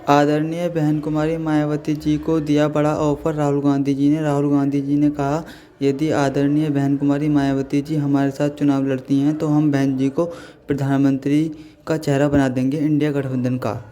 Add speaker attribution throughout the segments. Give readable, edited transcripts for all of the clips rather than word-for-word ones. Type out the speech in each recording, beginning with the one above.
Speaker 1: आदरणीय बहन कुमारी मायावती जी को दिया बड़ा ऑफर राहुल गांधी जी ने। राहुल गांधी जी ने कहा, यदि आदरणीय बहन कुमारी मायावती जी हमारे साथ चुनाव लड़ती हैं तो हम बहन जी को प्रधानमंत्री का चेहरा बना देंगे इंडिया गठबंधन का।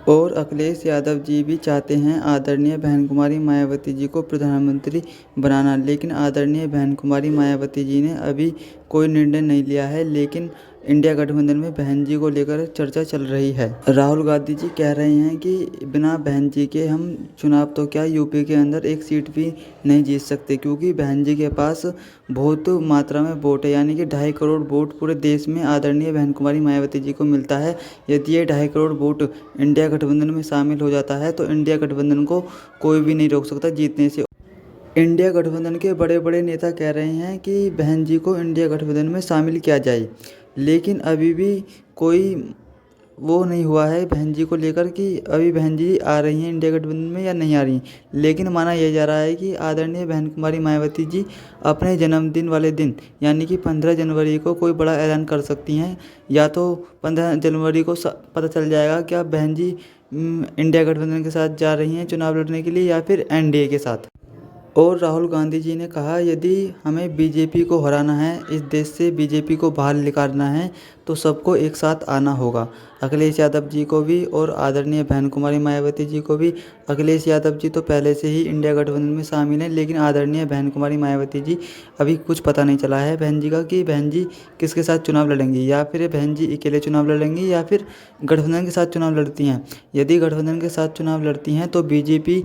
Speaker 1: और अखिलेश यादव जी भी चाहते हैं आदरणीय बहन कुमारी मायावती जी को प्रधानमंत्री बनाना, लेकिन आदरणीय बहन कुमारी मायावती जी ने अभी कोई निर्णय नहीं लिया है। लेकिन इंडिया गठबंधन में बहन जी को लेकर चर्चा चल रही है। राहुल गांधी जी कह रहे हैं कि बिना बहन जी के हम चुनाव तो क्या यूपी के अंदर एक सीट भी नहीं जीत सकते, क्योंकि बहन जी के पास बहुत मात्रा में वोट है, यानी कि 2.5 करोड़ वोट पूरे देश में आदरणीय बहन कुमारी मायावती जी को मिलता है। यदि ये 2.5 करोड़ वोट इंडिया गठबंधन में शामिल हो जाता है तो इंडिया गठबंधन को कोई भी नहीं रोक सकता जीतने से। इंडिया गठबंधन के बड़े बड़े नेता कह रहे हैं कि बहन जी को इंडिया गठबंधन में शामिल किया जाए, लेकिन अभी भी कोई वो नहीं हुआ है बहन जी को लेकर कि अभी बहन जी आ रही हैं इंडिया गठबंधन में या नहीं आ रही। लेकिन माना यह जा रहा है कि आदरणीय बहन कुमारी मायावती जी अपने जन्मदिन वाले दिन यानी कि 15 जनवरी को कोई बड़ा ऐलान कर सकती हैं। या तो 15 जनवरी को पता चल जाएगा कि अब बहन जी इंडिया गठबंधन के साथ जा रही हैं चुनाव लड़ने के लिए या फिर एनडीए के साथ। और राहुल गांधी जी ने कहा, यदि हमें बीजेपी को हराना है, इस देश से बीजेपी को बाहर निकालना है तो सबको एक साथ आना होगा। अखिलेश यादव जी को भी और आदरणीय बहन कुमारी मायावती जी को भी। अखिलेश यादव जी तो पहले से ही इंडिया गठबंधन में शामिल हैं, लेकिन आदरणीय बहन कुमारी मायावती जी अभी कुछ पता नहीं चला है बहन जी का कि बहन जी किसके साथ चुनाव लड़ेंगी, या फिर बहन जी अकेले चुनाव लड़ेंगी या फिर गठबंधन के साथ चुनाव लड़ती हैं। यदि गठबंधन के साथ चुनाव लड़ती हैं तो बीजेपी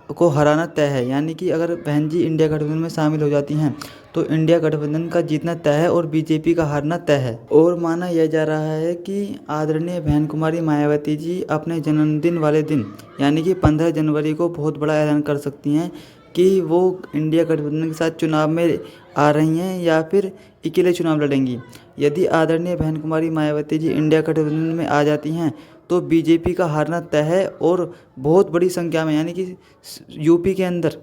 Speaker 1: को हराना तय है, यानी कि अगर बहन जी इंडिया गठबंधन में शामिल हो जाती हैं तो इंडिया गठबंधन का जीतना तय है और बीजेपी का हारना तय है। और माना यह जा रहा है कि आदरणीय बहन कुमारी मायावती जी अपने जन्मदिन वाले दिन यानी कि 15 जनवरी को बहुत बड़ा ऐलान कर सकती हैं कि वो इंडिया गठबंधन के साथ चुनाव में आ रही हैं या फिर अकेले चुनाव लड़ेंगी। यदि आदरणीय बहन कुमारी मायावती जी इंडिया गठबंधन में आ जाती हैं तो बीजेपी का हारना तय है और बहुत बड़ी संख्या में, यानी कि यूपी के अंदर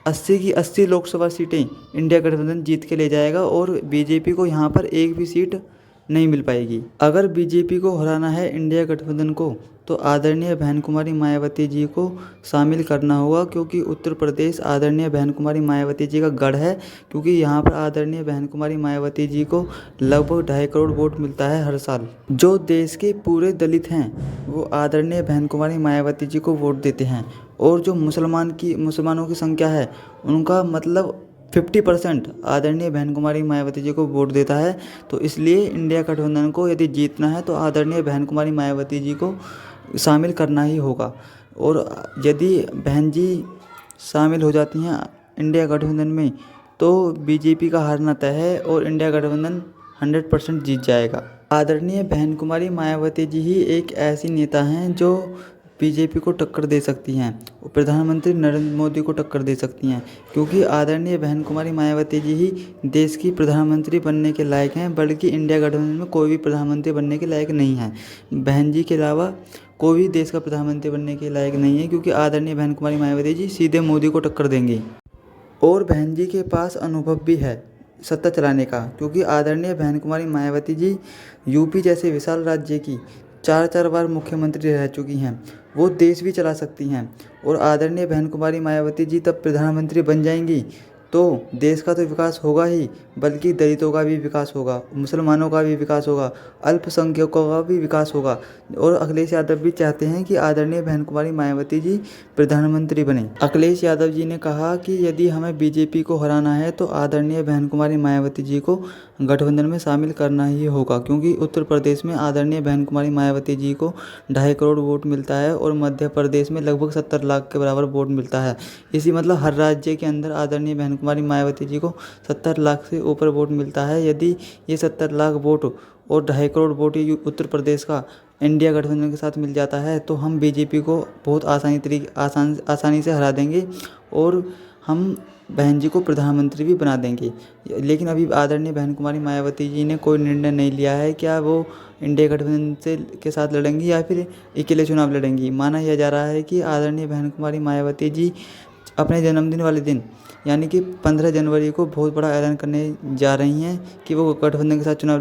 Speaker 1: 80 की 80 लोकसभा सीटें इंडिया गठबंधन जीत के ले जाएगा और बीजेपी को यहाँ पर एक भी सीट नहीं मिल पाएगी। अगर बीजेपी को हराना है इंडिया गठबंधन को तो आदरणीय बहन कुमारी मायावती जी को शामिल करना होगा, क्योंकि उत्तर प्रदेश आदरणीय बहन कुमारी मायावती जी का गढ़ है। क्योंकि यहाँ पर आदरणीय बहन कुमारी मायावती जी को लगभग 2.5 करोड़ वोट मिलता है हर साल। जो देश के पूरे दलित हैं वो आदरणीय बहन कुमारी मायावती जी को वोट देते हैं, और जो मुसलमानों की संख्या है उनका मतलब 50% आदरणीय बहन कुमारी मायावती जी को वोट देता है। तो इसलिए इंडिया गठबंधन को यदि जीतना है तो आदरणीय बहन कुमारी मायावती जी को शामिल करना ही होगा। और यदि बहन जी शामिल हो जाती हैं इंडिया गठबंधन में तो बीजेपी का हारना तय है और इंडिया गठबंधन 100% जीत जाएगा। आदरणीय बहन कुमारी मायावती जी ही एक ऐसी नेता हैं जो बीजेपी को टक्कर दे सकती हैं और प्रधानमंत्री नरेंद्र मोदी को टक्कर दे सकती हैं, क्योंकि आदरणीय बहन कुमारी मायावती जी ही देश की प्रधानमंत्री बनने के लायक हैं, बल्कि इंडिया गठबंधन में कोई भी प्रधानमंत्री बनने के लायक नहीं है। बहन जी के अलावा कोई भी देश का प्रधानमंत्री बनने के लायक नहीं है, क्योंकि आदरणीय बहन कुमारी मायावती जी सीधे मोदी को टक्कर देंगी। और बहन जी के पास अनुभव भी है सत्ता चलाने का, क्योंकि आदरणीय बहन कुमारी मायावती जी यूपी जैसे विशाल राज्य की 4 बार मुख्यमंत्री रह चुकी हैं, वो देश भी चला सकती हैं। और आदरणीय बहन कुमारी मायावती जी तब प्रधानमंत्री बन जाएंगी तो देश का तो विकास होगा ही, बल्कि दलितों का भी विकास होगा, मुसलमानों का भी विकास होगा, अल्पसंख्यकों का भी विकास होगा। और अखिलेश यादव भी चाहते हैं कि आदरणीय बहन कुमारी मायावती जी प्रधानमंत्री बने। अखिलेश यादव जी ने कहा कि यदि हमें बीजेपी को हराना है तो आदरणीय बहन कुमारी मायावती जी को गठबंधन में शामिल करना ही होगा, क्योंकि उत्तर प्रदेश में आदरणीय बहन कुमारी मायावती जी को 2.5 करोड़ वोट मिलता है और मध्य प्रदेश में लगभग 70 लाख के बराबर वोट मिलता है। इसी मतलब हर राज्य के अंदर आदरणीय बहन कुमारी मायावती जी को 70 लाख से ऊपर वोट मिलता है। यदि ये 70 लाख वोट और 2.5 करोड़ वोट उत्तर प्रदेश का इंडिया गठबंधन के साथ मिल जाता है तो हम बीजेपी को बहुत आसानी से हरा देंगे और हम बहन जी को प्रधानमंत्री भी बना देंगे। लेकिन अभी आदरणीय बहन कुमारी मायावती जी ने कोई निर्णय नहीं लिया है क्या वो इंडिया गठबंधन के साथ लड़ेंगी या फिर अकेले चुनाव लड़ेंगी। माना यह जा रहा है कि आदरणीय बहन कुमारी मायावती जी अपने जन्मदिन वाले दिन यानी कि 15 जनवरी को बहुत बड़ा ऐलान करने जा रही हैं कि वो गठबंधन के साथ चुनाव